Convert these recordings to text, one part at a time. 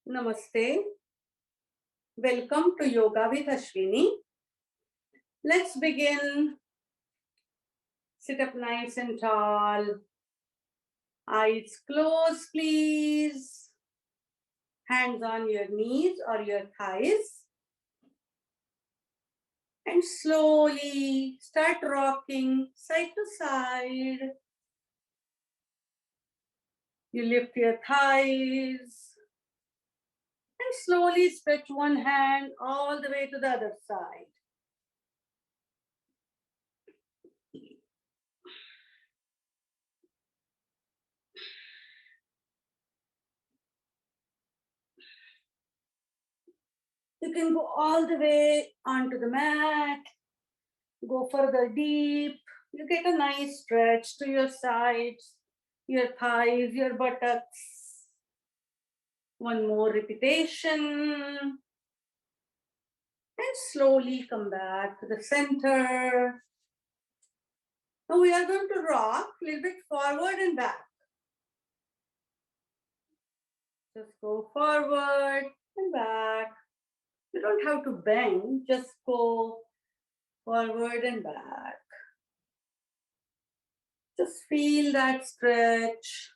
Namaste. Welcome to Yoga with Ashwini. Let's begin. Sit up nice and tall. Eyes closed, please. Hands on your knees or your thighs. And slowly start rocking side to side. You lift your thighs. And slowly stretch one hand all the way to the other side. You can go all the way onto the mat. Go further deep. You get a nice stretch to your sides, your thighs, your buttocks. One more repetition. And slowly come back to the center. Now we are going to rock a little bit forward and back. Just go forward and back. You don't have to bend, just go forward and back. Just feel that stretch.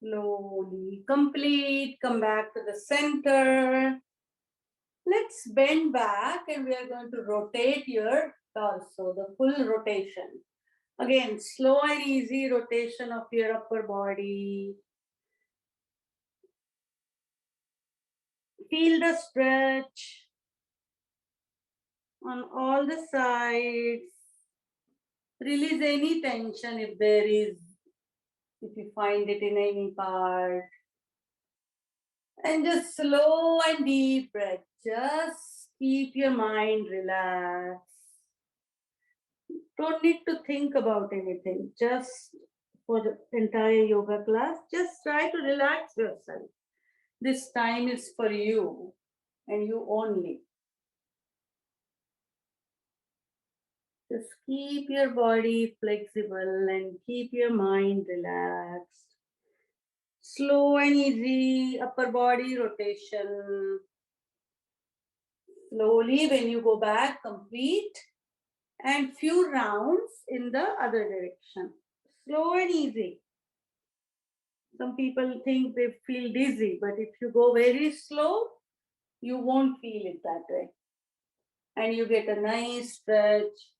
Slowly complete, come back to the center. Let's bend back and we are going to rotate your torso, the full rotation. Again, slow and easy rotation of your upper body. Feel the stretch on all the sides. Release any tension if there is, if you find it in any part. And just slow and deep breath. Just keep your mind relaxed. Don't need to think about anything. Just for the entire yoga class, just try to relax yourself. This time is for you and you only. Just keep your body flexible and keep your mind relaxed. Slow and easy upper body rotation. Slowly, when you go back, complete. And few rounds in the other direction. Slow and easy. Some people think they feel dizzy, but if you go very slow, you won't feel it that way. And you get a nice stretch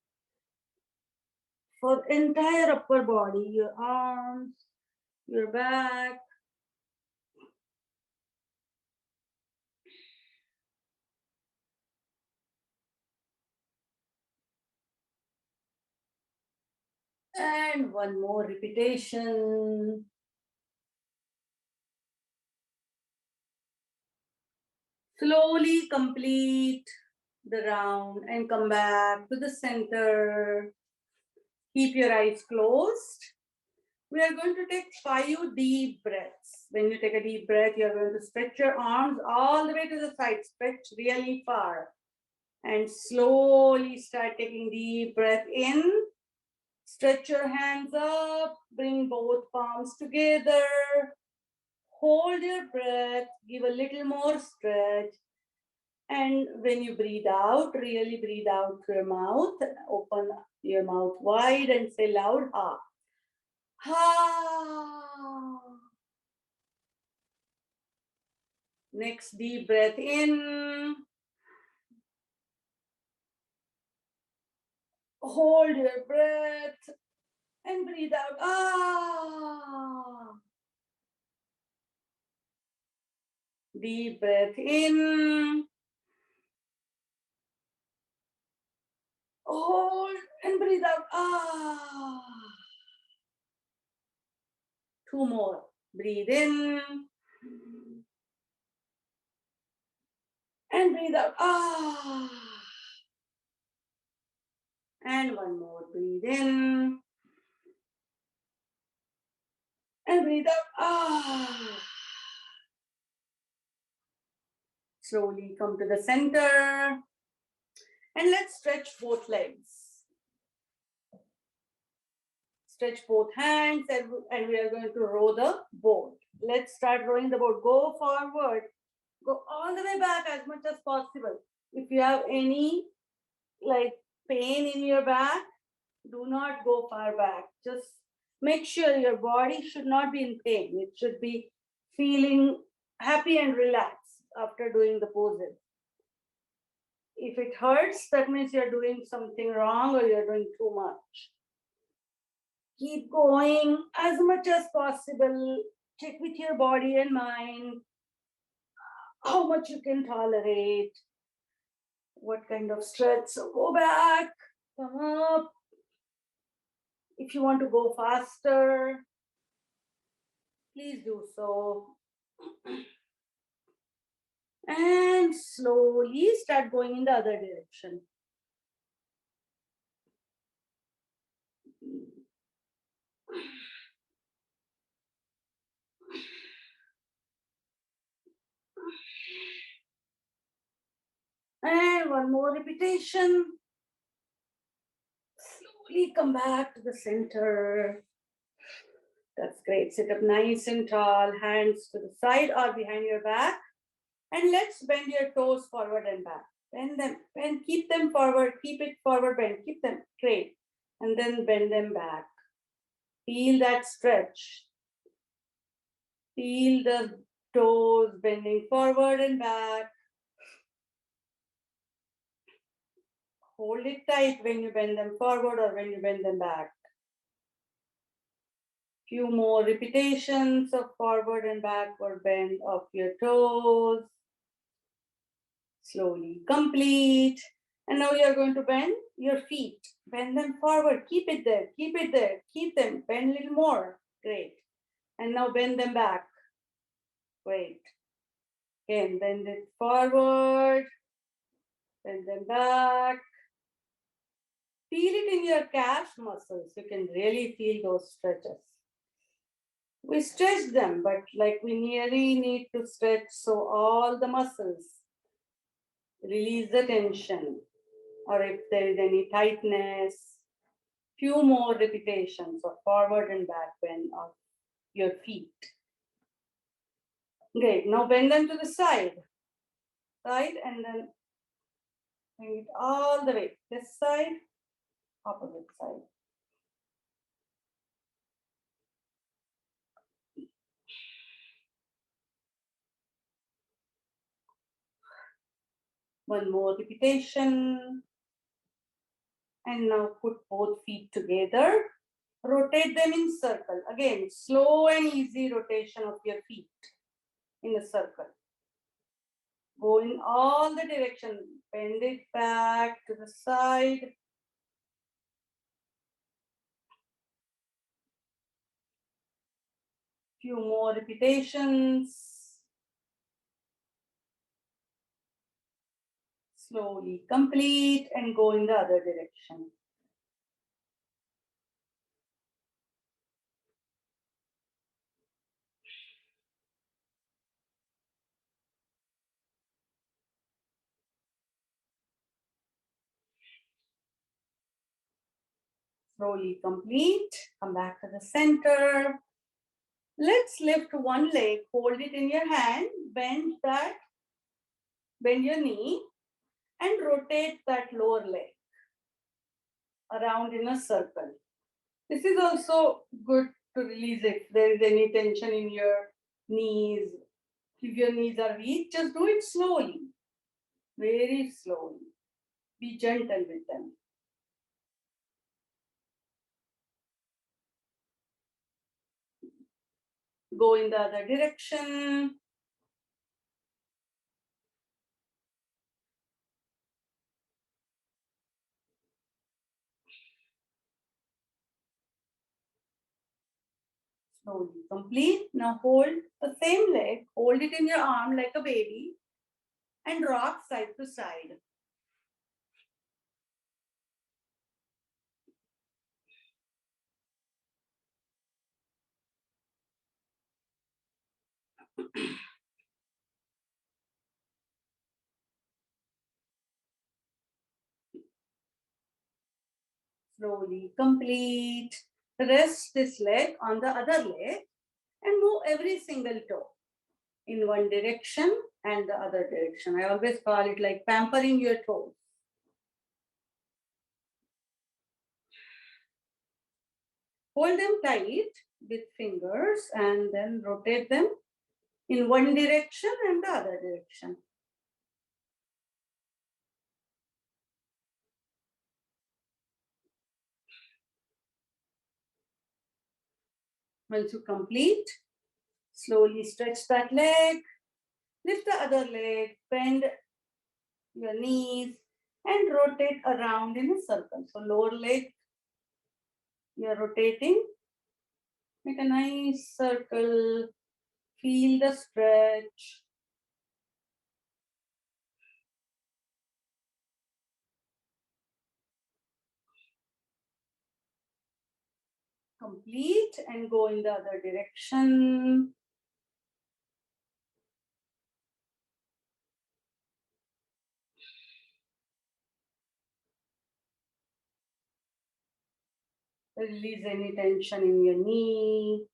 for entire upper body, your arms, your back. And one more repetition. Slowly complete the round and come back to the center. Keep your eyes closed. We are going to take 5 deep breaths. When you take a deep breath, you are going to stretch your arms all the way to the side, stretch really far. And slowly start taking deep breath in. Stretch your hands up, bring both palms together. Hold your breath, give a little more stretch. And when you breathe out, really breathe out through your mouth. Open your mouth wide and say loud, ah. Ha. Next deep breath in. Hold your breath and breathe out. Ah. Deep breath in. Hold and breathe out. Ah. 2 more. Breathe in. And breathe out. Ah. And one more. Breathe in. And breathe out. Ah. Slowly come to the center. And let's stretch both legs. Stretch both hands and we are going to row the boat. Let's start rowing the boat. Go forward. Go all the way back as much as possible. If you have any like pain in your back, do not go far back. Just make sure your body should not be in pain. It should be feeling happy and relaxed after doing the poses. If it hurts, that means you're doing something wrong or you're doing too much. Keep going as much as possible. Check with your body and mind how much you can tolerate, what kind of stretch. So go back, come up. If you want to go faster, please do so. And slowly start going in the other direction. And one more repetition. Slowly come back to the center. That's great. Sit up nice and tall, hands to the side or behind your back. And let's bend your toes forward and back. Bend them and keep them forward. Keep it forward bend. Keep them straight. And then bend them back. Feel that stretch. Feel the toes bending forward and back. Hold it tight when you bend them forward or when you bend them back. Few more repetitions of forward and backward bend of your toes. Slowly complete. And now you're going to bend your feet. Bend them forward. Keep it there. Keep it there. Keep them. Bend a little more. Great. And now bend them back. Great. Again, bend it forward. Bend them back. Feel it in your calf muscles. You can really feel those stretches. We stretch them, but like we really need to stretch so all the muscles release the tension. Or if there is any tightness, few more repetitions of forward and back bend of your feet. Great. Now bend them to the side. Side and then bring it all the way. This side, opposite side. One more repetition. And now put both feet together. Rotate them in circle. Again, slow and easy rotation of your feet in a circle. Go in all the direction. Bend it back to the side. Few more repetitions. Slowly complete and go in the other direction. Slowly complete. Come back to the center. Let's lift one leg, hold it in your hand, bend your knee, and rotate that lower leg around in a circle. This is also good to release if there is any tension in your knees. If your knees are weak, just do it slowly, very slowly. Be gentle with them. Go in the other direction. Slowly complete. Now hold the same leg, hold it in your arm like a baby, and rock side to side. Slowly complete. Rest this leg on the other leg and move every single toe in one direction and the other direction. I always call it like pampering your toes. Hold them tight with fingers and then rotate them in one direction and the other direction. Once you complete, slowly stretch that leg, lift the other leg, bend your knees, and rotate around in a circle. So lower leg, you're rotating. Make a nice circle. Feel the stretch. Complete and go in the other direction. Release any tension in your knee,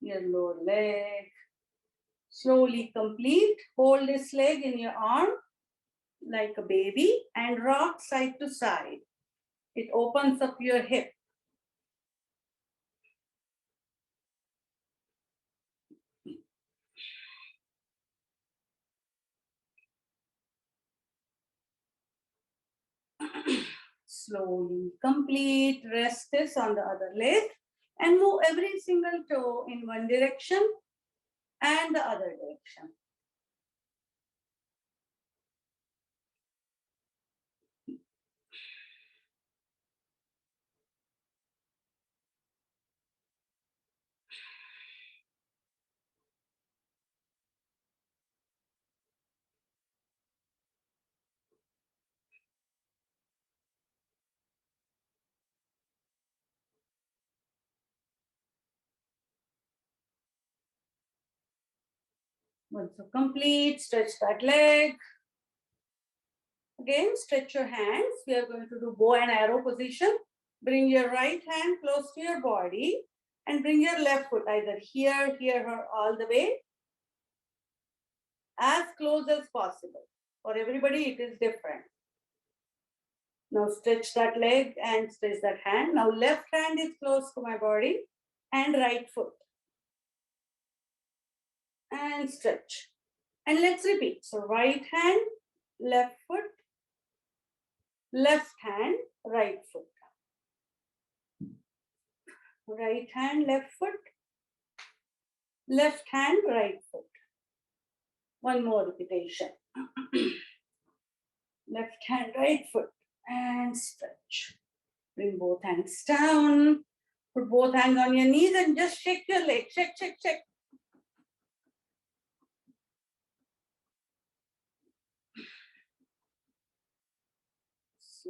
your lower leg. Slowly complete. Hold this leg in your arm like a baby and rock side to side. It opens up your hip. Slowly complete. Rest this on the other leg and move every single toe in one direction and the other direction. Once you complete, stretch that leg. Again, stretch your hands. We are going to do bow and arrow position. Bring your right hand close to your body and bring your left foot either here, here, or all the way, as close as possible. For everybody, it is different. Now stretch that leg and stretch that hand. Now left hand is close to my body and right foot. And stretch. And let's repeat. So right hand, left foot, left hand, right foot. Right hand, left foot, left hand, right foot. One more repetition. Left hand, right foot, and stretch. Bring both hands down. Put both hands on your knees and just shake your leg. Shake, shake, shake.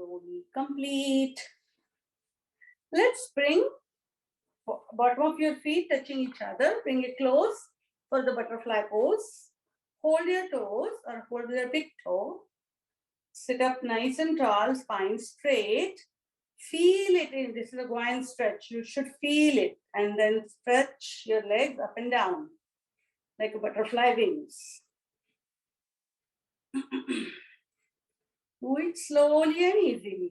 Slowly complete. Let's bring bottom of your feet touching each other. Bring it close for the butterfly pose. Hold your toes or hold your big toe. Sit up nice and tall, spine straight. Feel it in, this is a groin stretch. You should feel it and then stretch your legs up and down like a butterfly wings. Do it slowly and easily.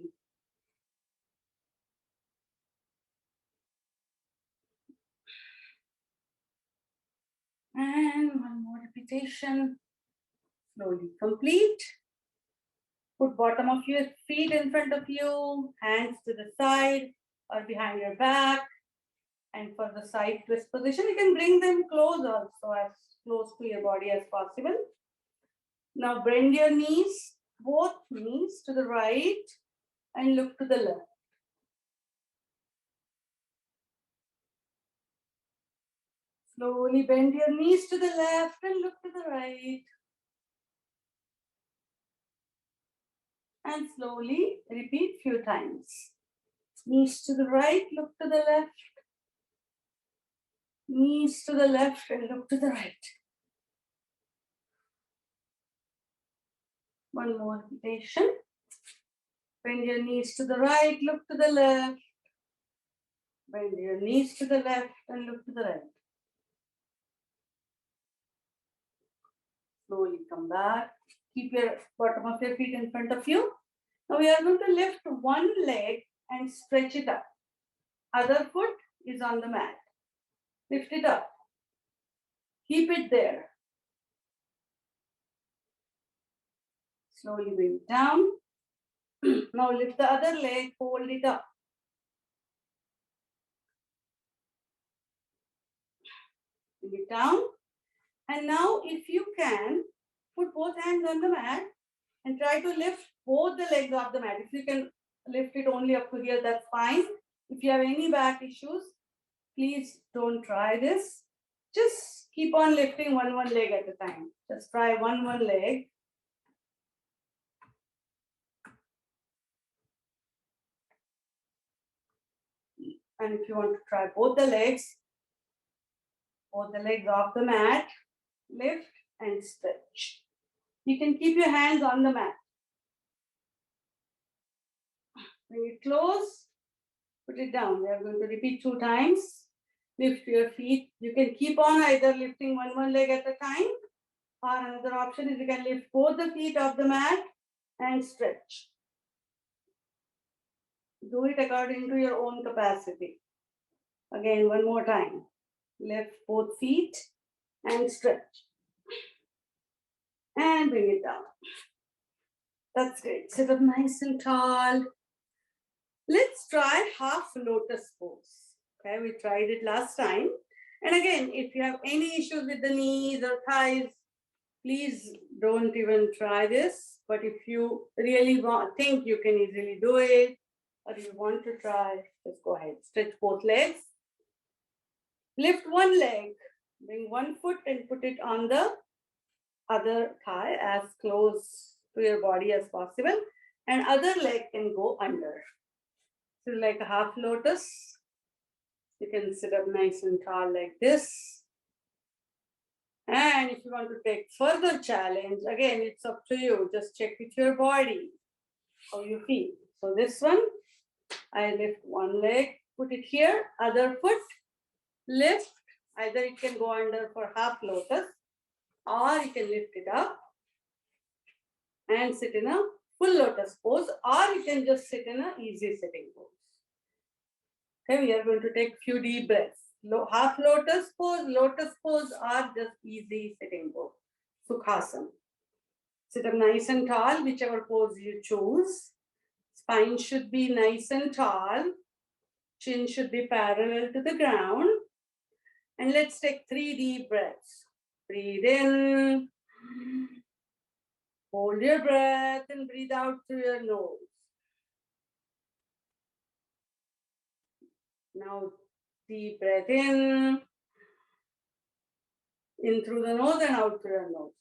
And one more repetition. Slowly complete. Put bottom of your feet in front of you, hands to the side or behind your back. And for the side twist position, you can bring them close also, as close to your body as possible. Now bend your knees, both knees to the right and look to the left. Slowly bend your knees to the left and look to the right. And slowly repeat few times. Knees to the right, look to the left. Knees to the left and look to the right. One more repetition. Bend your knees to the right, look to the left. Bend your knees to the left and look to the right. Slowly come back. Keep your bottom of your feet in front of you. Now we are going to lift one leg and stretch it up. Other foot is on the mat. Lift it up. Keep it there. Slowly bring it down. Now lift the other leg, hold it up. Bring it down. And now if you can, put both hands on the mat and try to lift both the legs off the mat. If you can lift it only up to here, that's fine. If you have any back issues, please don't try this. Just keep on lifting one leg at a time. Just try one leg. And if you want to try both the legs off the mat, lift and stretch. You can keep your hands on the mat. Bring it close, put it down. We are going to repeat 2 times. Lift your feet. You can keep on either lifting one leg at a time, or another option is you can lift both the feet off the mat and stretch. Do it according to your own capacity. Again, one more time. Lift both feet and stretch. And bring it down. That's great. Sit up nice and tall. Let's try half lotus pose. Okay, we tried it last time. And again, if you have any issues with the knees or thighs, please don't even try this. But if you really think you can easily do it, or you want to try, just go ahead. Stretch both legs. Lift one leg. Bring one foot and put it on the other thigh as close to your body as possible. And other leg can go under. So like a half lotus. You can sit up nice and tall like this. And if you want to take further challenge, again, it's up to you. Just check with your body how you feel. So this one, I lift one leg, put it here, other foot, lift. Either it can go under for half lotus, or you can lift it up and sit in a full lotus pose, or you can just sit in an easy sitting pose. Okay, we are going to take few deep breaths. Half lotus pose, or just easy sitting pose. Sukhasana. Sit up nice and tall, whichever pose you choose. Spine should be nice and tall. Chin should be parallel to the ground. And let's take 3 deep breaths. Breathe in. Hold your breath and breathe out through your nose. Now, deep breath in through the nose and out through your nose.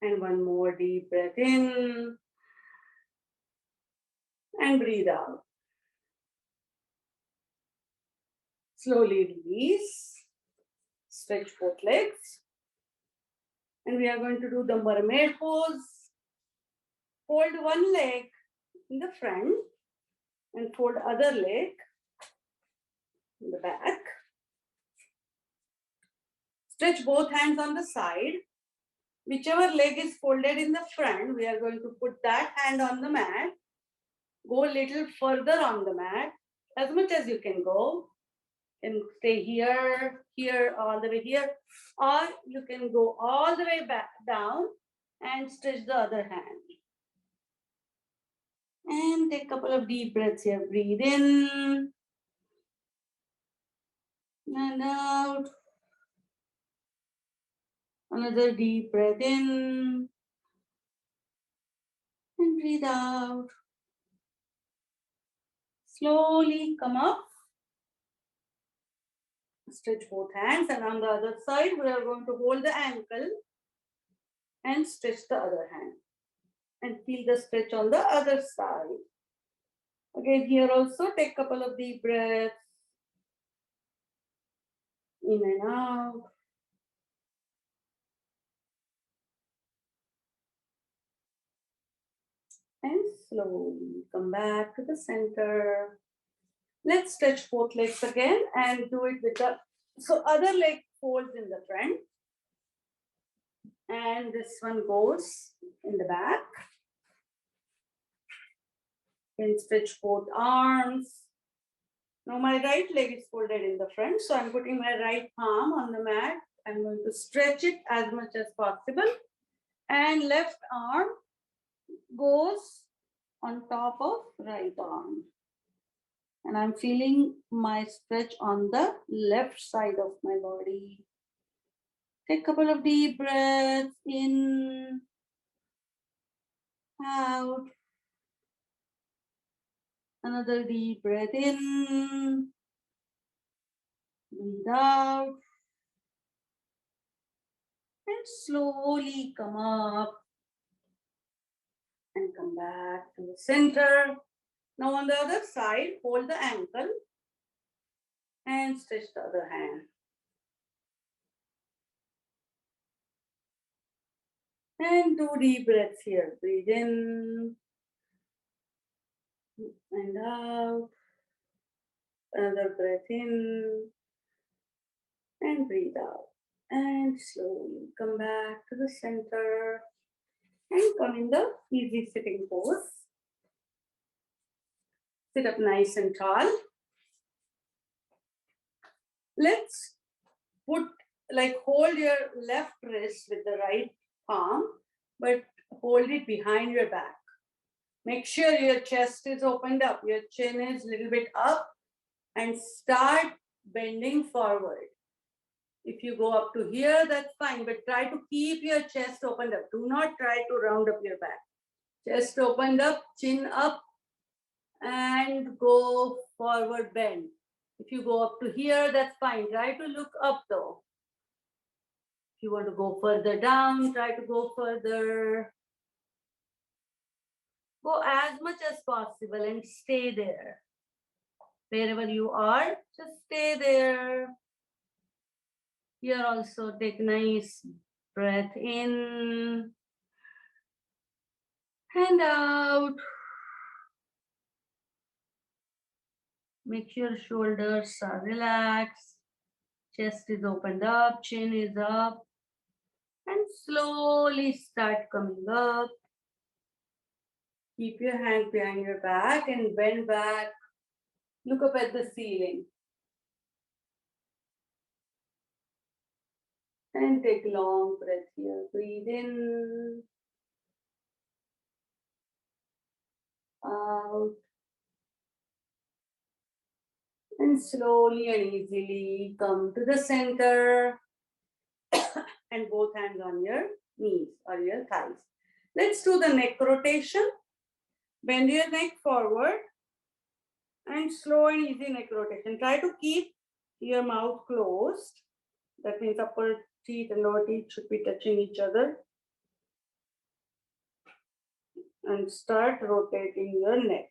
And one more deep breath in and breathe out. Slowly release. Stretch both legs. And we are going to do the mermaid pose. Fold one leg in the front and fold other leg in the back. Stretch both hands on the side. Whichever leg is folded in the front, we are going to put that hand on the mat. Go a little further on the mat, as much as you can go. You can stay here, here, all the way here. Or you can go all the way back down and stretch the other hand. And take a couple of deep breaths here. Breathe in and out. Another deep breath in and breathe out. Slowly come up. Stretch both hands, and on the other side, we are going to hold the ankle and stretch the other hand. And feel the stretch on the other side. Again, here also take a couple of deep breaths. In and out. And slowly come back to the center. Let's stretch both legs again and do it with the, so other leg folds in the front and this one goes in the back. Then stretch both arms. Now my right leg is folded in the front, so I'm putting my right palm on the mat. I'm going to stretch it as much as possible and left arm goes on top of right arm. And I'm feeling my stretch on the left side of my body. Take a couple of deep breaths in, out. Another deep breath in, breathe out. And slowly come up and come back to the center. Now on the other side, hold the ankle and stretch the other hand. And 2 deep breaths here. Breathe in and out. Another breath in and breathe out. And slowly come back to the center and come in the easy sitting pose. Sit up nice and tall. Let's hold your left wrist with the right palm, but hold it behind your back. Make sure your chest is opened up, your chin is a little bit up, and start bending forward. If you go up to here, that's fine, but try to keep your chest opened up. Do not try to round up your back. Chest opened up, chin up, and go forward bend. If you go up to here, that's fine. Try to look up though. If you want to go further down, try to go further. Go as much as possible and stay there. Wherever you are, just stay there. Here also take nice breath in and out. Make sure shoulders are relaxed. Chest is opened up, chin is up. And slowly start coming up. Keep your hand behind your back and bend back. Look up at the ceiling. And take a long breath here. Breathe in. Out. And slowly and easily come to the center. And both hands on your knees or your thighs. Let's do the neck rotation. Bend your neck forward. And slow and easy neck rotation. Try to keep your mouth closed. That means upper teeth and lower teeth should be touching each other. And start rotating your neck.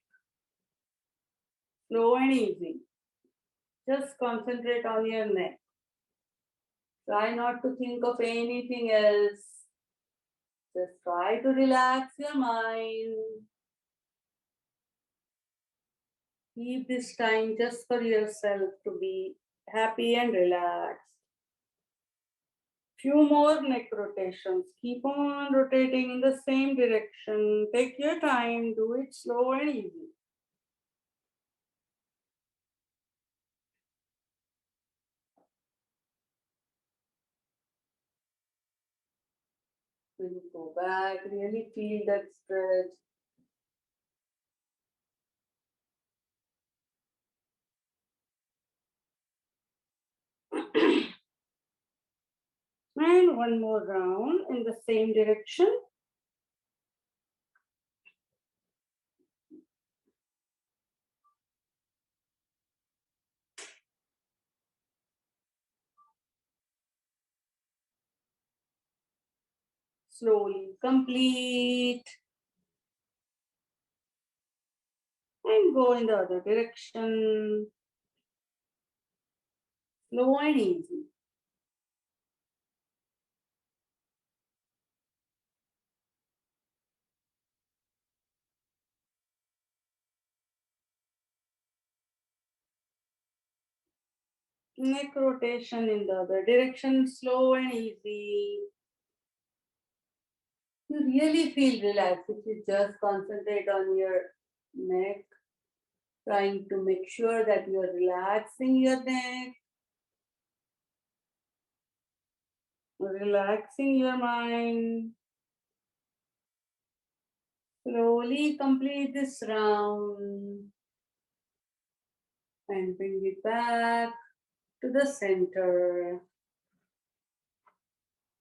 Slow and easy. Just concentrate on your neck. Try not to think of anything else. Just try to relax your mind. Keep this time just for yourself to be happy and relaxed. Few more neck rotations. Keep on rotating in the same direction. Take your time. Do it slow and easy. When you go back, really feel that stretch. And one more round in the same direction. Slowly complete. And go in the other direction. Slow and easy. Neck rotation in the other direction, slow and easy. You really feel relaxed if you just concentrate on your neck, trying to make sure that you are relaxing your neck, relaxing your mind. Slowly complete this round and bring it back to the center.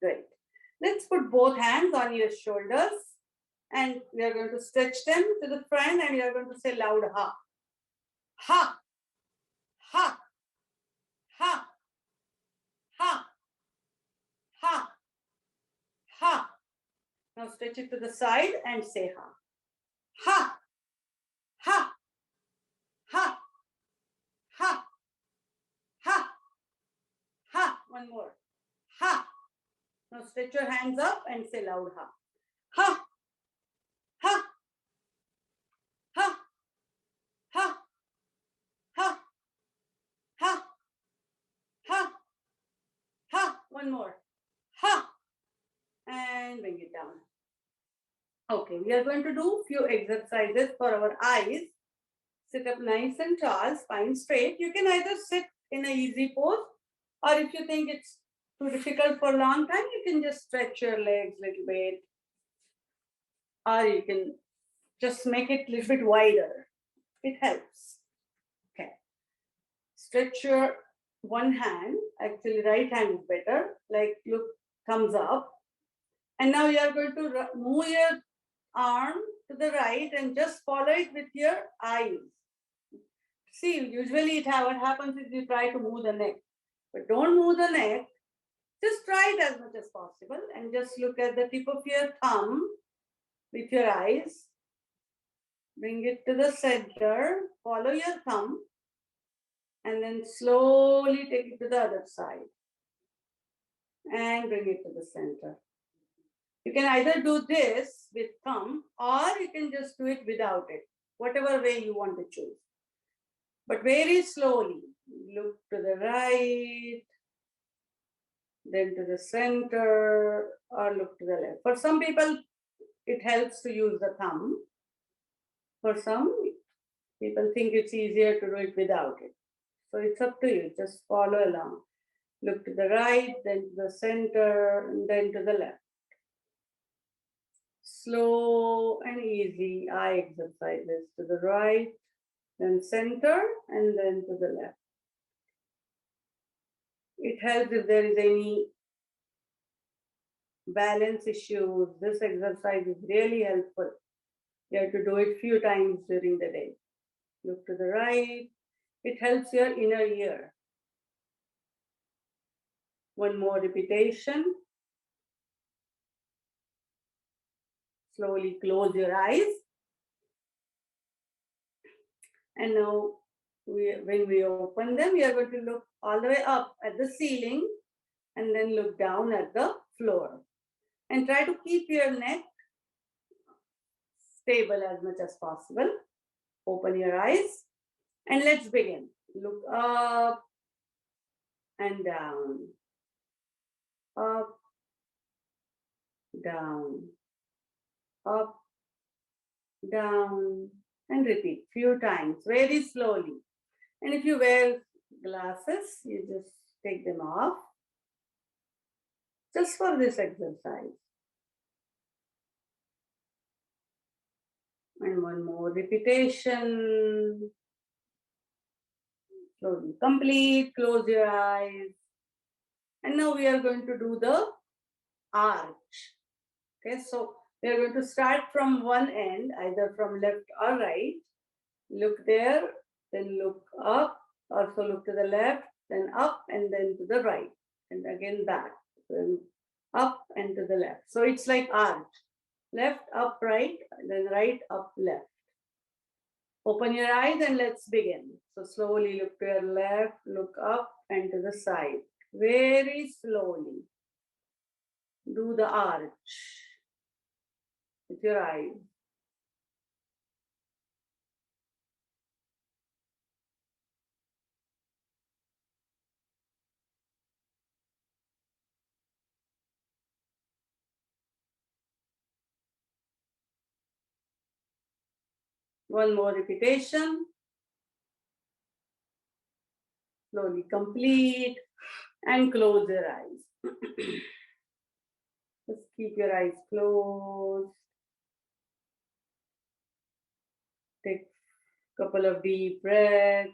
Great. Let's put both hands on your shoulders and we are going to stretch them to the front and we are going to say loud ha. Ha, ha, ha, ha, ha, ha. Now stretch it to the side and say ha. Ha, ha, ha, ha, ha, ha. One more. Ha. Now stretch your hands up and say loud ha. Ha, ha, ha, ha, ha, ha, ha, ha. One more. Ha. And bring it down. Okay, we are going to do few exercises for our eyes. Sit up nice and tall, spine straight. You can either sit in a easy pose, or if you think it's too difficult for a long time, you can just stretch your legs a little bit, or you can just make it a little bit wider. It helps. Okay. Stretch your one hand, actually right hand is better, like look, thumbs up. And now you are going to move your arm to the right and just follow it with your eyes. See, usually what happens is you try to move the neck, but don't move the neck. Just try it as much as possible and just look at the tip of your thumb with your eyes. Bring it to the center, follow your thumb, and then slowly take it to the other side and bring it to the center. You can either do this with thumb or you can just do it without it, whatever way you want to choose. But very slowly, look to the right, then to the center, or look to the left. For some people, it helps to use the thumb. For some people think it's easier to do it without it. So it's up to you, just follow along. Look to the right, then to the center, and then to the left. Slow and easy eye exercises to the right, then center, and then to the left. It helps if there is any balance issues. This exercise is really helpful. You have to do it few times during the day. Look to the right. It helps your inner ear. One more repetition. Slowly close your eyes. And now, when we open them, we are going to look all the way up at the ceiling and then look down at the floor. And try to keep your neck stable as much as possible. Open your eyes and let's begin. Look up and down. Up, down, up, down, and repeat few times, very slowly. And if you wear glasses, you just take them off, just for this exercise. And one more repetition. Slowly complete, close your eyes. And now we are going to do the arch. Okay, so we are going to start from one end, either from left or right. Look there, then look up, also look to the left, then up, and then to the right, and again back, then up and to the left. So it's like arch. Left, up, right, then right, up, left. Open your eyes and let's begin. So slowly look to your left, look up and to the side. Very slowly. Do the arch with your eyes. One more repetition. Slowly complete and close your eyes. Just keep your eyes closed. Take a couple of deep breaths.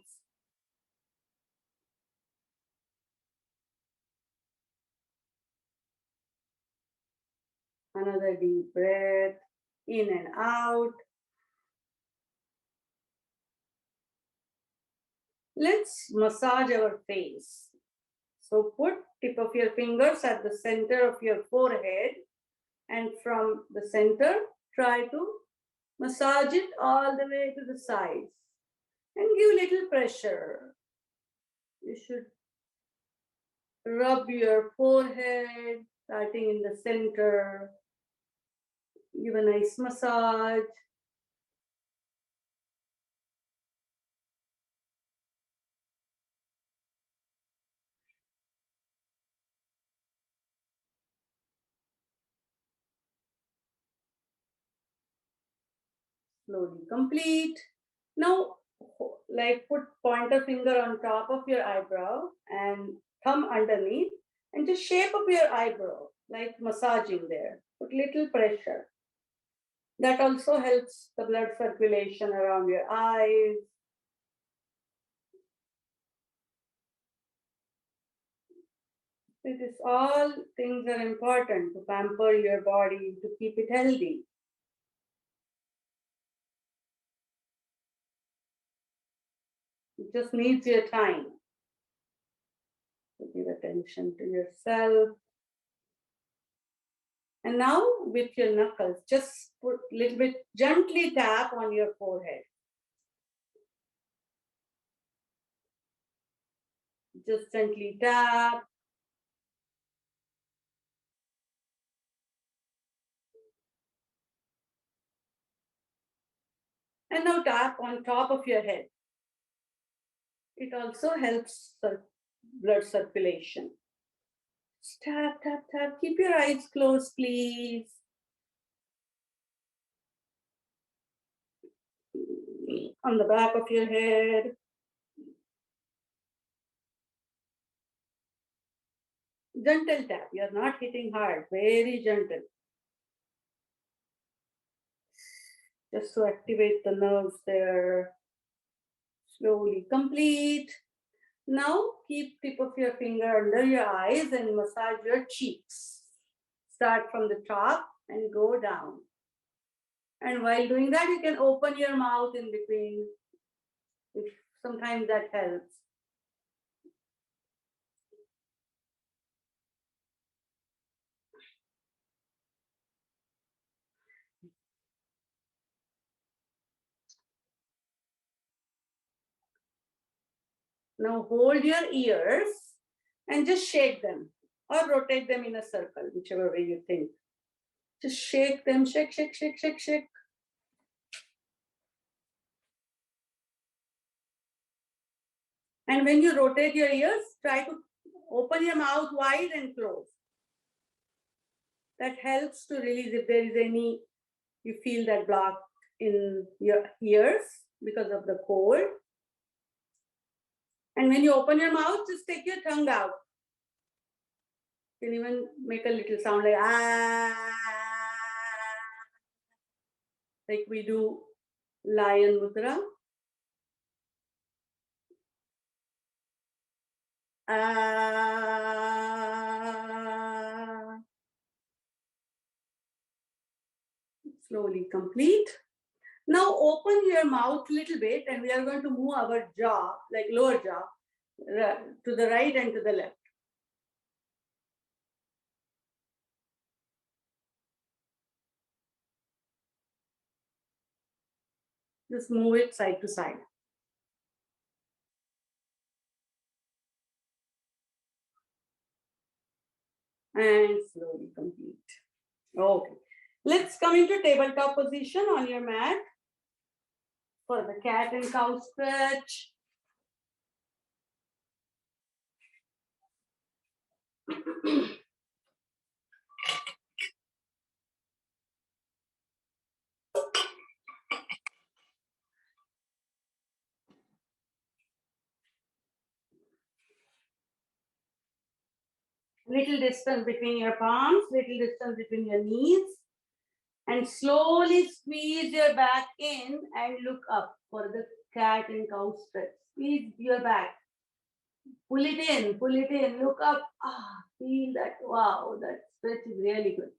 Another deep breath in and out. Let's massage our face. So put tip of your fingers at the center of your forehead, and from the center, try to massage it all the way to the sides and give little pressure. You should rub your forehead, starting in the center. Give a nice massage. Slowly complete. Now, like put pointer finger on top of your eyebrow and thumb underneath and just shape up your eyebrow, like massaging there. Put little pressure. That also helps the blood circulation around your eyes. It is all things are important to pamper your body, to keep it healthy. It just needs your time. So give attention to yourself. And now with your knuckles, just put a little bit, gently tap on your forehead. Just gently tap. And now tap on top of your head. It also helps blood circulation. Tap, tap, tap. Keep your eyes closed, please. On the back of your head. Gentle tap. You're not hitting hard. Very gentle. Just to activate the nerves there. Slowly complete. Now keep tip of your finger under your eyes and massage your cheeks. Start from the top and go down. And while doing that, you can open your mouth in between. If sometimes that helps. Now hold your ears and just shake them or rotate them in a circle, whichever way you think. Just shake them, shake, shake, shake, shake, shake. And when you rotate your ears, try to open your mouth wide and close. That helps to release if there is any, you feel that block in your ears because of the cold. And when you open your mouth, just take your tongue out. You can even make a little sound like ah, like we do lion mudra. Ah. Slowly complete. Now open your mouth a little bit and we are going to move our jaw, like lower jaw, to the right and to the left. Just move it side to side. And slowly complete. Okay. Let's come into tabletop position on your mat for the cat and cow stretch. Little distance between your palms, little distance between your knees. And slowly squeeze your back in and look up for the cat and cow stretch. Squeeze your back. Pull it in, look up. Feel that, wow, that stretch is really good.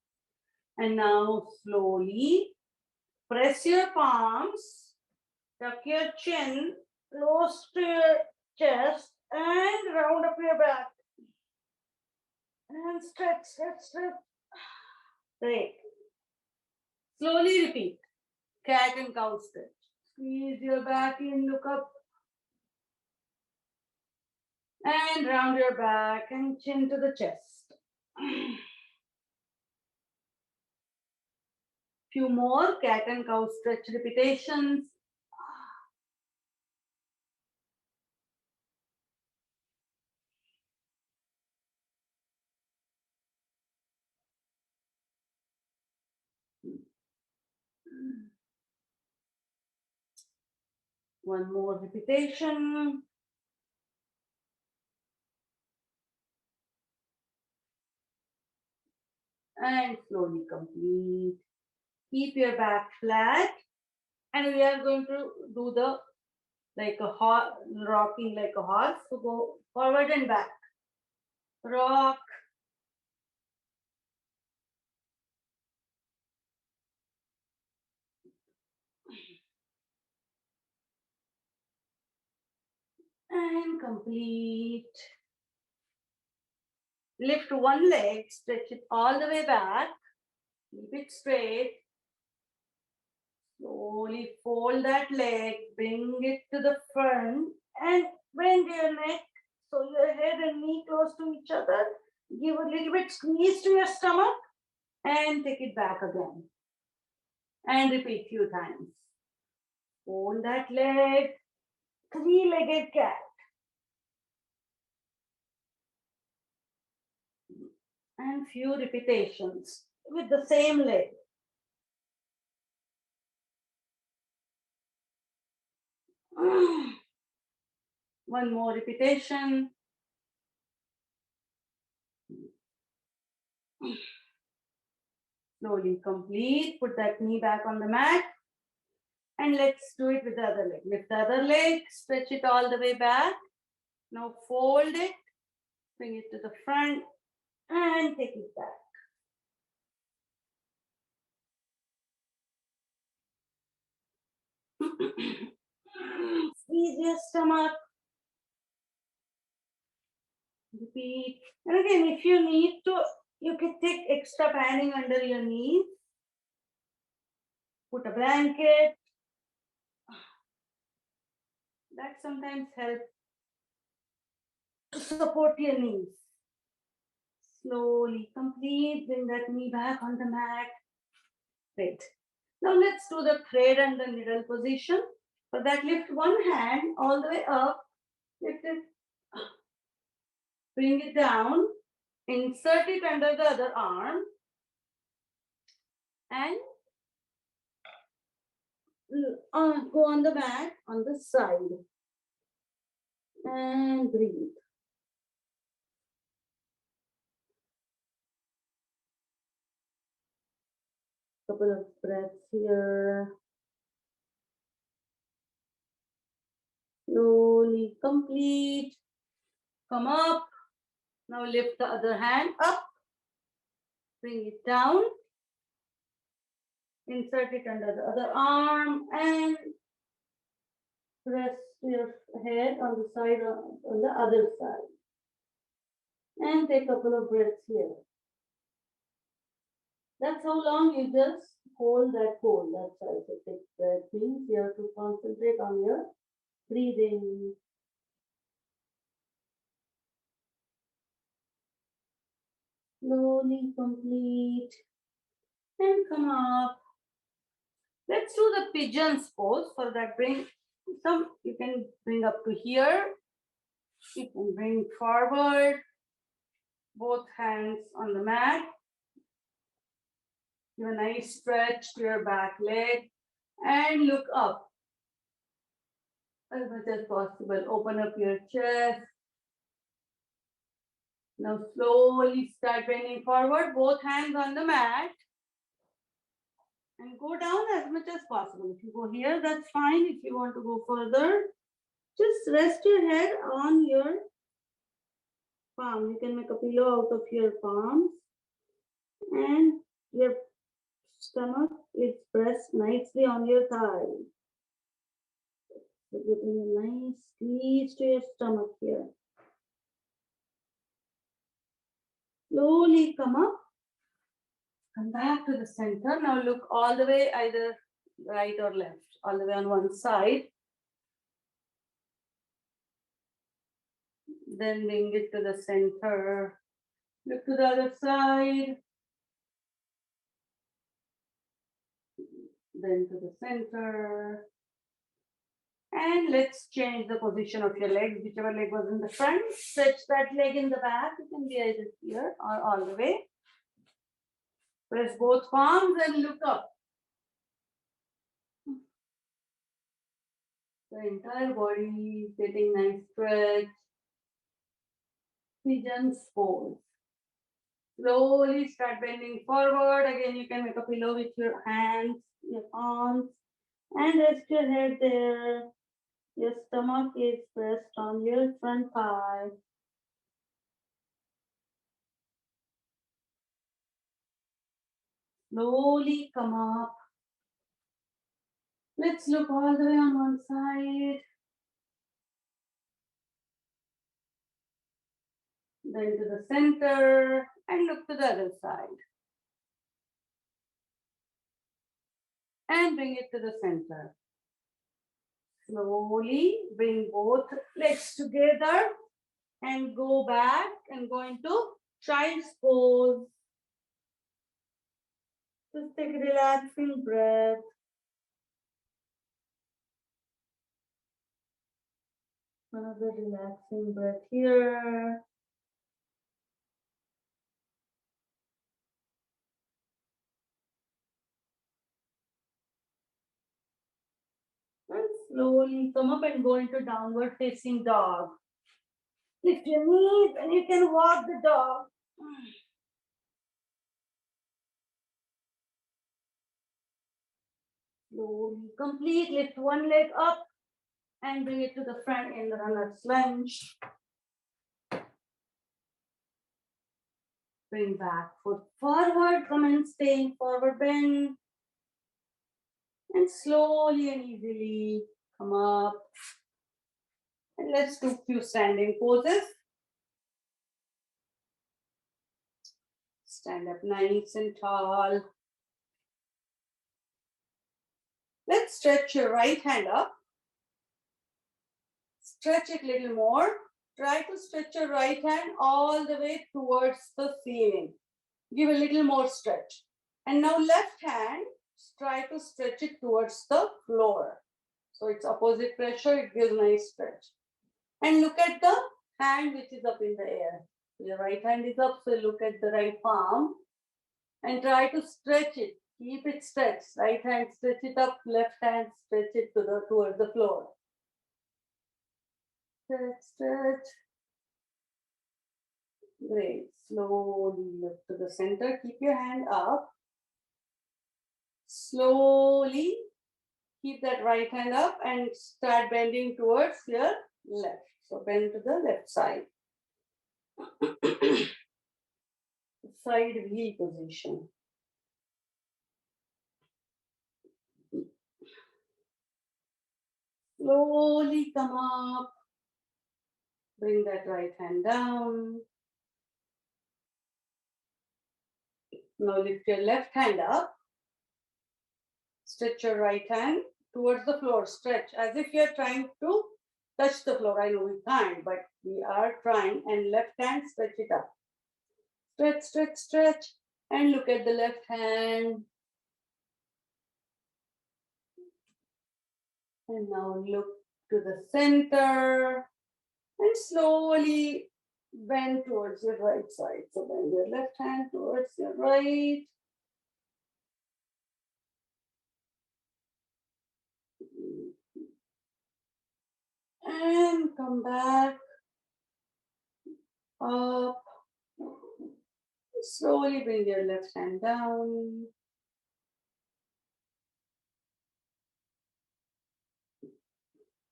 And now slowly press your palms, tuck your chin, close to your chest, and round up your back. And stretch. Great. Slowly repeat. Cat and cow stretch. Squeeze your back in, look up. And round your back and chin to the chest. Few more cat and cow stretch repetitions. One more repetition. And slowly complete. Keep your back flat. And we are going to do the like a horse, rocking like a horse. So go forward and back. Rock. And complete. Lift one leg, stretch it all the way back. Keep it straight. Slowly fold that leg, bring it to the front and bend your neck so your head and knee close to each other. Give a little bit squeeze to your stomach and take it back again. And repeat few times. Fold that leg, three-legged cat. And few repetitions with the same leg. One more repetition. Slowly complete. Put that knee back on the mat. And let's do it with the other leg. Lift the other leg, stretch it all the way back. Now fold it, bring it to the front, and take it back. Squeeze your stomach. Repeat. And again, if you need to, you can take extra padding under your knees. Put a blanket. That sometimes helps to support your knees. Slowly complete. Bring that knee back on the mat. Great. Now let's do the thread and the needle position. For that, lift one hand all the way up. Lift it. Bring it down. Insert it under the other arm. And go on the mat on the side. And breathe. Couple of breaths here. Slowly complete. Come up. Now lift the other hand up. Bring it down. Insert it under the other arm and press your head on the side on the other side. And take a couple of breaths here. That's how long you just hold that pose. That's why it takes breath means you have to concentrate on your breathing. Slowly complete and come up. Let's do the pigeons pose. For that, bring some, you can bring up to here. You can bring forward, both hands on the mat. Give a nice stretch to your back leg and look up as much as possible. Open up your chest. Now slowly start bending forward, both hands on the mat. And go down as much as possible. If you go here, that's fine. If you want to go further, just rest your head on your palm. You can make a pillow out of your palms. And your stomach is pressed nicely on your thigh. So getting a nice squeeze to your stomach here. Slowly come up. Come back to the center. Now look all the way, either right or left, all the way on one side. Then bring it to the center. Look to the other side. Then to the center. And let's change the position of your legs. Whichever leg was in the front, stretch that leg in the back. It can be either here or all the way. Press both palms and look up. The entire body is getting nice stretch. Pigeons Pose. Slowly start bending forward. Again, you can make a pillow with your hands, your palms, and rest your head there. Your stomach is pressed on your front thigh. Slowly come up. Let's look all the way on one side. Then to the center and look to the other side. And bring it to the center. Slowly bring both legs together and go back and go into child's pose. Just take a relaxing breath. Another relaxing breath here. And slowly come up and go into downward facing dog. Lift your knees and you can walk the dog. Slowly complete. Lift one leg up and bring it to the front in the runner's lunge. Bring back foot forward. Come and stay in forward bend. And slowly and easily come up. And let's do a few standing poses. Stand up nice and tall. Let's stretch your right hand up. Stretch it a little more. Try to stretch your right hand all the way towards the ceiling. Give a little more stretch. And now left hand, try to stretch it towards the floor. So it's opposite pressure, it gives nice stretch. And look at the hand which is up in the air. Your right hand is up, so look at the right palm and try to stretch it. Keep it stretched. Right hand stretch it up, left hand stretch it towards the floor. Stretch, stretch. Great. Slowly look to the center. Keep your hand up. Slowly keep that right hand up and start bending towards your left. So bend to the left side. Side V position. Slowly come up. Bring that right hand down. Now lift your left hand up. Stretch your right hand towards the floor. Stretch as if you're trying to touch the floor. I know we can't, but we are trying. And left hand, stretch it up. Stretch, stretch, stretch. And look at the left hand. And now look to the center. And slowly bend towards your right side. So bend your left hand towards your right. And come back, up, Slowly bring your left hand down.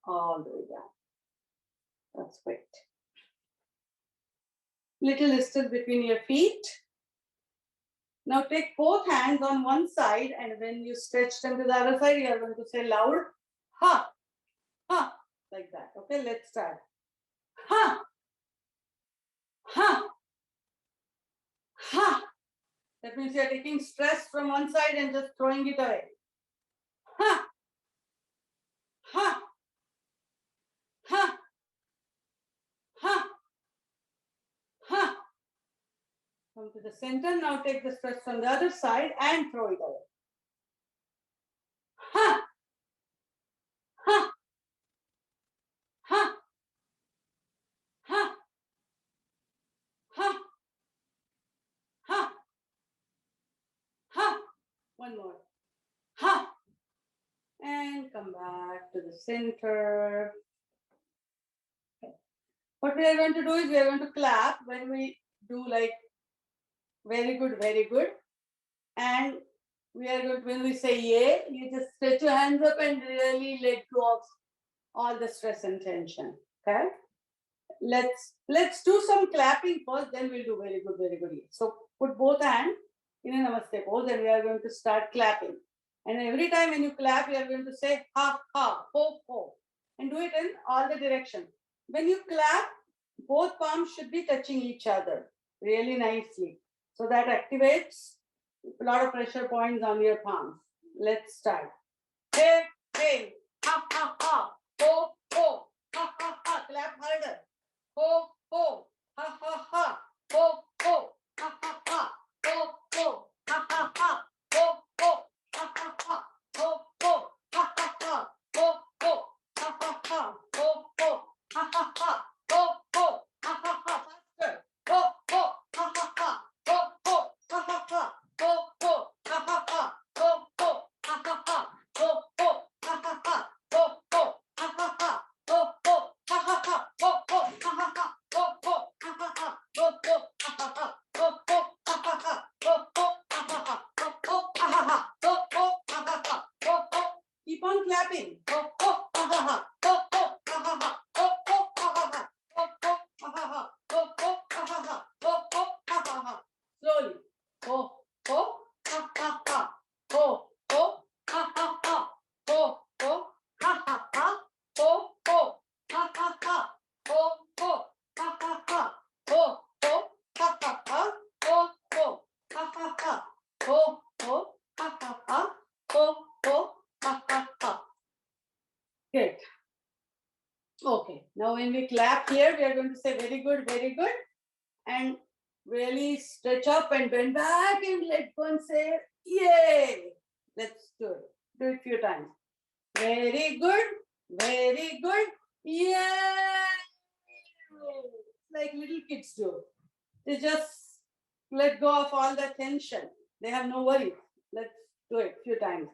All the way down. That's great. Little distance between your feet. Now take both hands on one side, and when you stretch them to the other side, you are going to say loud, ha, ha, like that. Okay, let's start. Ha, ha, ha. That means you are taking stress from one side and just throwing it away. Ha, ha, ha, ha, ha. Come to the center. Now take the stress from the other side and throw it away. Ha, ha, ha, ha, ha, ha, ha. One more. Ha. And come back to the center. Okay. What we are going to do is we are going to clap when we do like very good, very good. And we are going to, when we say yay, you just stretch your hands up and really let go of all the stress and tension. Okay. Let's do some clapping first, then we'll do very good, very good. So put both hands in a namaste pose and we are going to start clapping. And every time when you clap, you are going to say ha, ha, ho, ho. And do it in all the directions. When you clap, both palms should be touching each other really nicely. So that activates a lot of pressure points on your palms. Let's start. Hey, hey, ha, ha, ha, ho, ho, ha, ha, ha. Clap harder. Ho, ho, ha, ha, ha, ho, ho, ha, ha, ha, ho, ho, ha, ha, ha, ho, ho, ha, ha, ha, ho, ho, ha, ha, ha, ho, ho, ha, ha, ha, ho, ho, ha, ha, ha, ho, ho, ha, ha, ha, faster, ho, ho, ha, ha, ha, ho, ho, ha, ha, ha, ho, ho, ha, ha, ha, ho, ho, ha, ha, ha, ho, ho, ha, ha, ha, ho, ho, ha, ha, ha, ho, ho, ha, ha, ha, ho, ho, ha, ha, ha. Keep on clapping. Slowly. Good. Okay. Now when we clap here, we are going to say very good, and really stretch up and bend back and let go and say yay. Let's do it. Do it a few times. Very good, yay. Like little kids do. They just let go of all the tension. They have no worries. Let's do it a few times.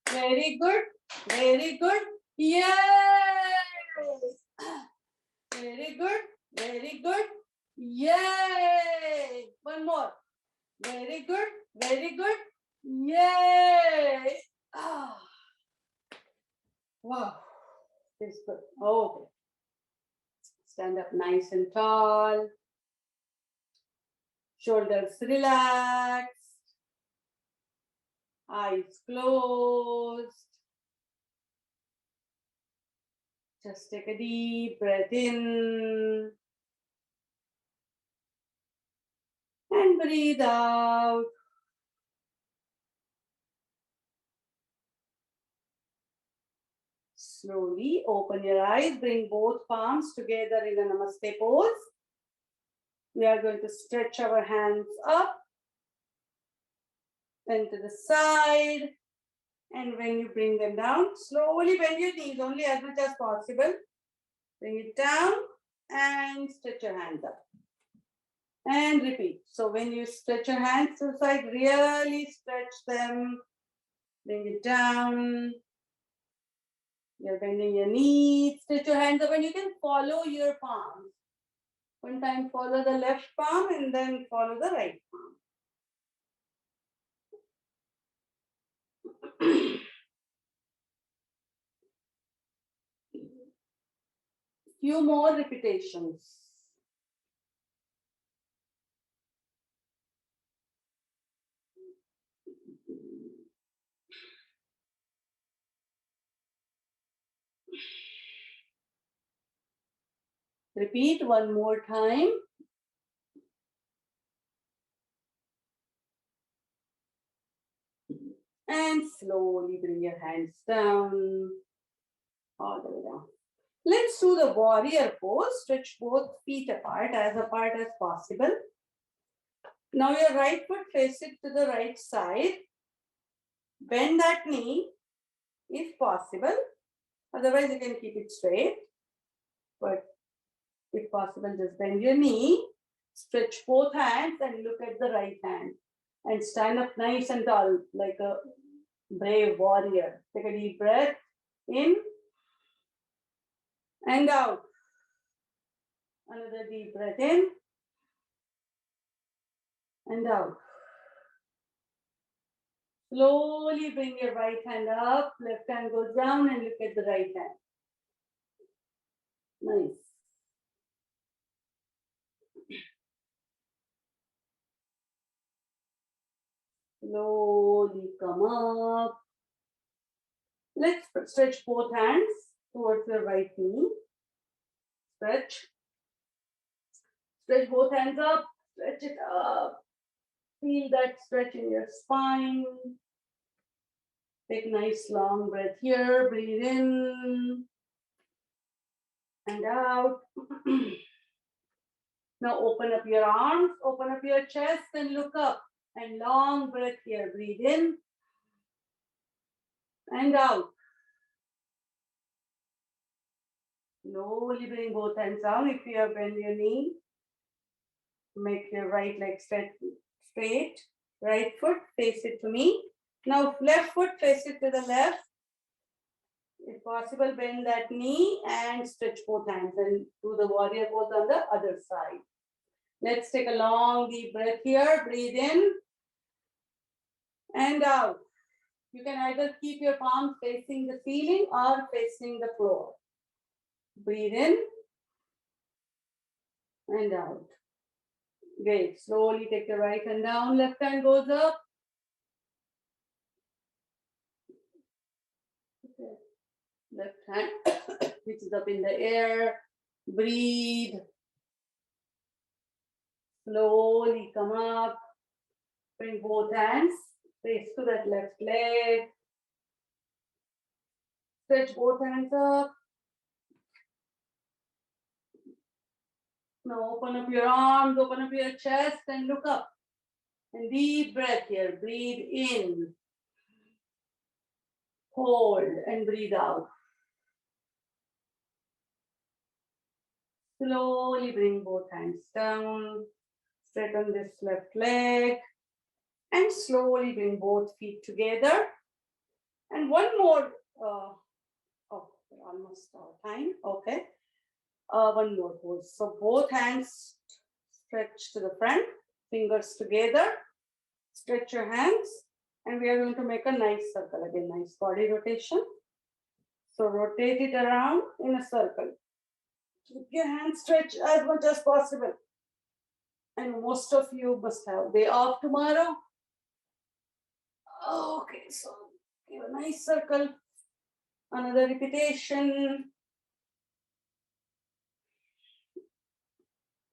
Very good, yay. Very good, yay. One more. Very good, yay. Ah. Wow, feels good. Okay. Stand up nice and tall. Shoulders relaxed. Eyes closed. Just take a deep breath in. And breathe out. Slowly open your eyes. Bring both palms together in a namaste pose. We are going to stretch our hands up and to the side. And when you bring them down, slowly bend your knees only as much as possible. Bring it down and stretch your hands up. And repeat. So when you stretch your hands to the side, really stretch them. Bring it down. You're bending your knees. Stretch your hands up and you can follow your palms. One time follow the left palm and then follow the right palm. Few more repetitions. Repeat one more time. And slowly bring your hands down, all the way down. Let's do the warrior pose. Stretch both feet apart as possible. Now your right foot face it to the right side. Bend that knee if possible. Otherwise, you can keep it straight. But if possible, just bend your knee. Stretch both hands and look at the right hand. And stand up nice and tall like a brave warrior. Take a deep breath in and out. Another deep breath in and out. Slowly bring your right hand up, left hand goes down and look at the right hand. Nice. Slowly come up. Let's stretch both hands towards your right knee. Stretch. Stretch both hands up. Stretch it up. Feel that stretch in your spine. Take a nice long breath here. Breathe in and out. Now open up your arms, open up your chest and look up. And long breath here. Breathe in and out. Slowly bring both hands down. If you have bent your knee, make your right leg straight. Right foot, face it to me. Now left foot, face it to the left. If possible, bend that knee and stretch both hands and do the warrior pose on the other side. Let's take a long deep breath here. Breathe in and out. You can either keep your palms facing the ceiling or facing the floor. Breathe in and out. Great. Slowly take your right hand down, left hand goes up. Okay. Left hand reaches up in the air. Breathe. Slowly come up. Bring both hands. Face to that left leg. Stretch both hands up. Now open up your arms, open up your chest and look up. And deep breath here. Breathe in. Hold and breathe out. Slowly bring both hands down. Straighten this left leg. And slowly bring both feet together. And one more. Almost our time. Okay. One more pose. So both hands stretch to the front. Fingers together. Stretch your hands. And we are going to make a nice circle. Again, nice body rotation. So rotate it around in a circle. Keep your hands stretched as much as possible. And most of you must have day off tomorrow. Okay, so give a nice circle. Another repetition.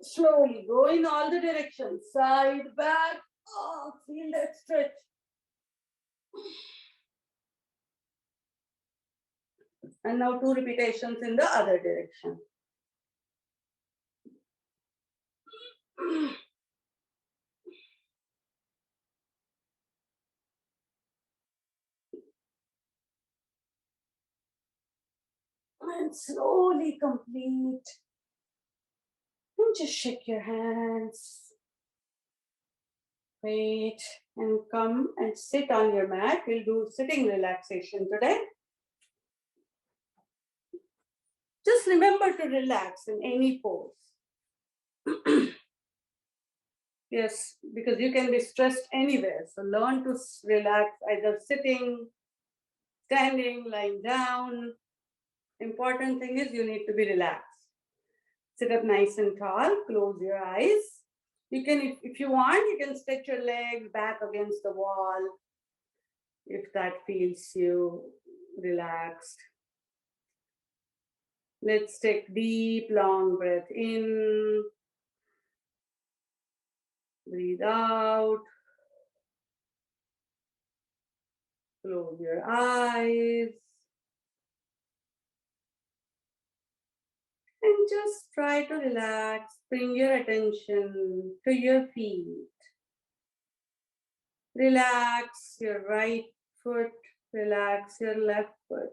Slowly go in all the directions. Side, back. Oh, feel that stretch. And now 2 repetitions in the other direction. And slowly complete. And just shake your hands. Wait and come and sit on your mat. We'll do sitting relaxation today. Just remember to relax in any pose. Yes, because you can be stressed anywhere. So learn to relax, either sitting, standing, lying down. Important thing is you need to be relaxed. Sit up nice and tall. Close your eyes. You can, if you want, you can stretch your legs back against the wall if that feels you relaxed. Let's take deep, long breath in. Breathe out. Close your eyes. And just try to relax. Bring your attention to your feet. Relax your right foot. Relax your left foot.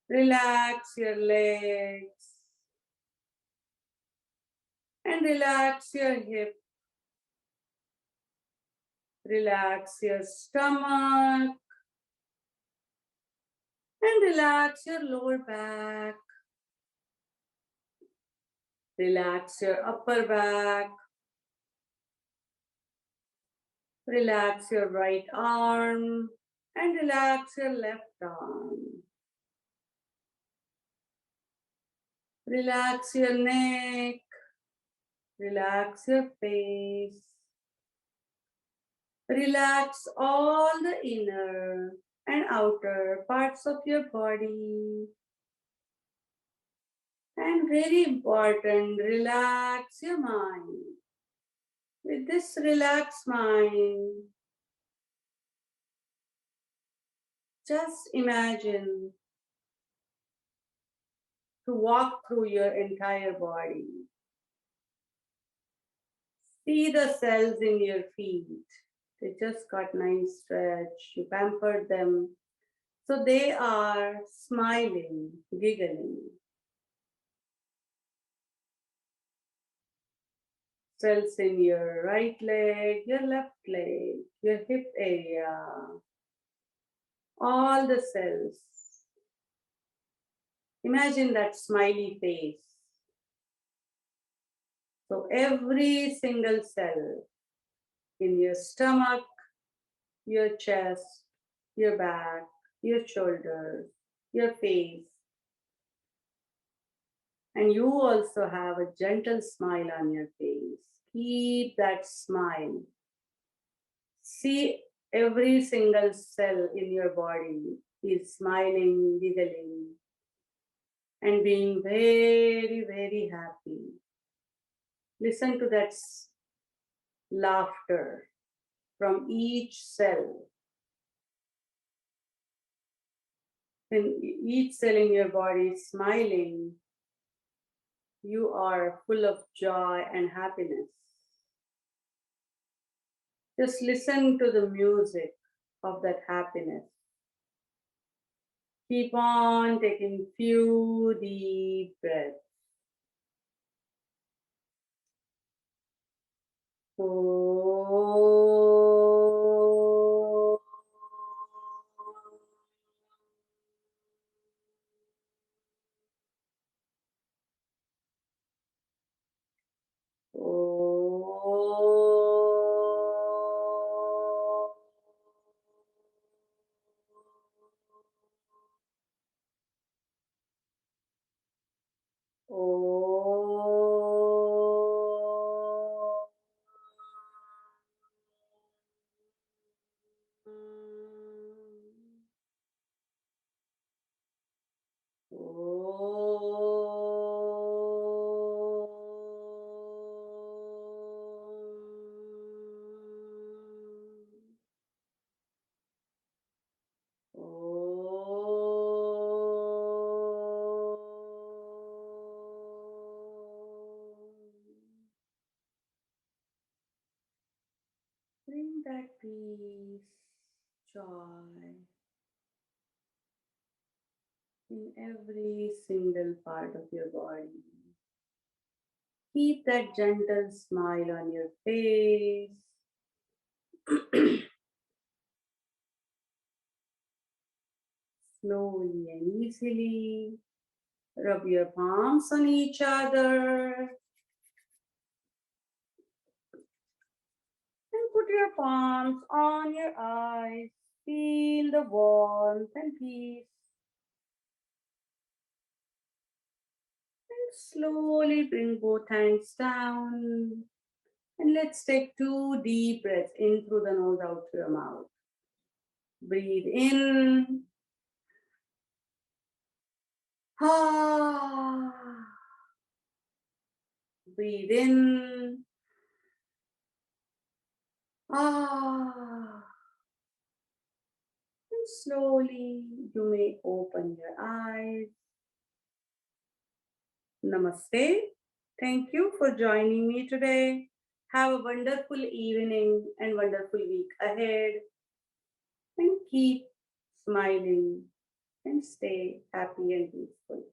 Relax your legs. And relax your hip. Relax your stomach. And relax your lower back. Relax your upper back. Relax your right arm. And relax your left arm. Relax your neck. Relax your face. Relax all the inner and outer parts of your body. And very important, relax your mind. With this relaxed mind, just imagine to walk through your entire body. See the cells in your feet. They just got nice stretch. You pampered them. So they are smiling, giggling. Cells in your right leg, your left leg, your hip area. All the cells. Imagine that smiley face. So every single cell in your stomach, your chest, your back, your shoulders, your face. And you also have a gentle smile on your face. Keep that smile. See every single cell in your body is smiling, giggling, and being very, very happy. Listen to that laughter from each cell. When each cell in your body is smiling, you are full of joy and happiness. Just listen to the music of that happiness. Keep on taking few deep breaths. Oh. Bring that peace, joy in every single part of your body. Keep that gentle smile on your face. Slowly and easily rub your palms on each other. And put your palms on your eyes. Feel the warmth and peace. Slowly bring both hands down. And let's take 2 deep breaths in through the nose, out through your mouth. Breathe in. Ah. Breathe in. Ah. And slowly you may open your eyes. Namaste. Thank you for joining me today. Have a wonderful evening and wonderful week ahead. And keep smiling and stay happy and peaceful.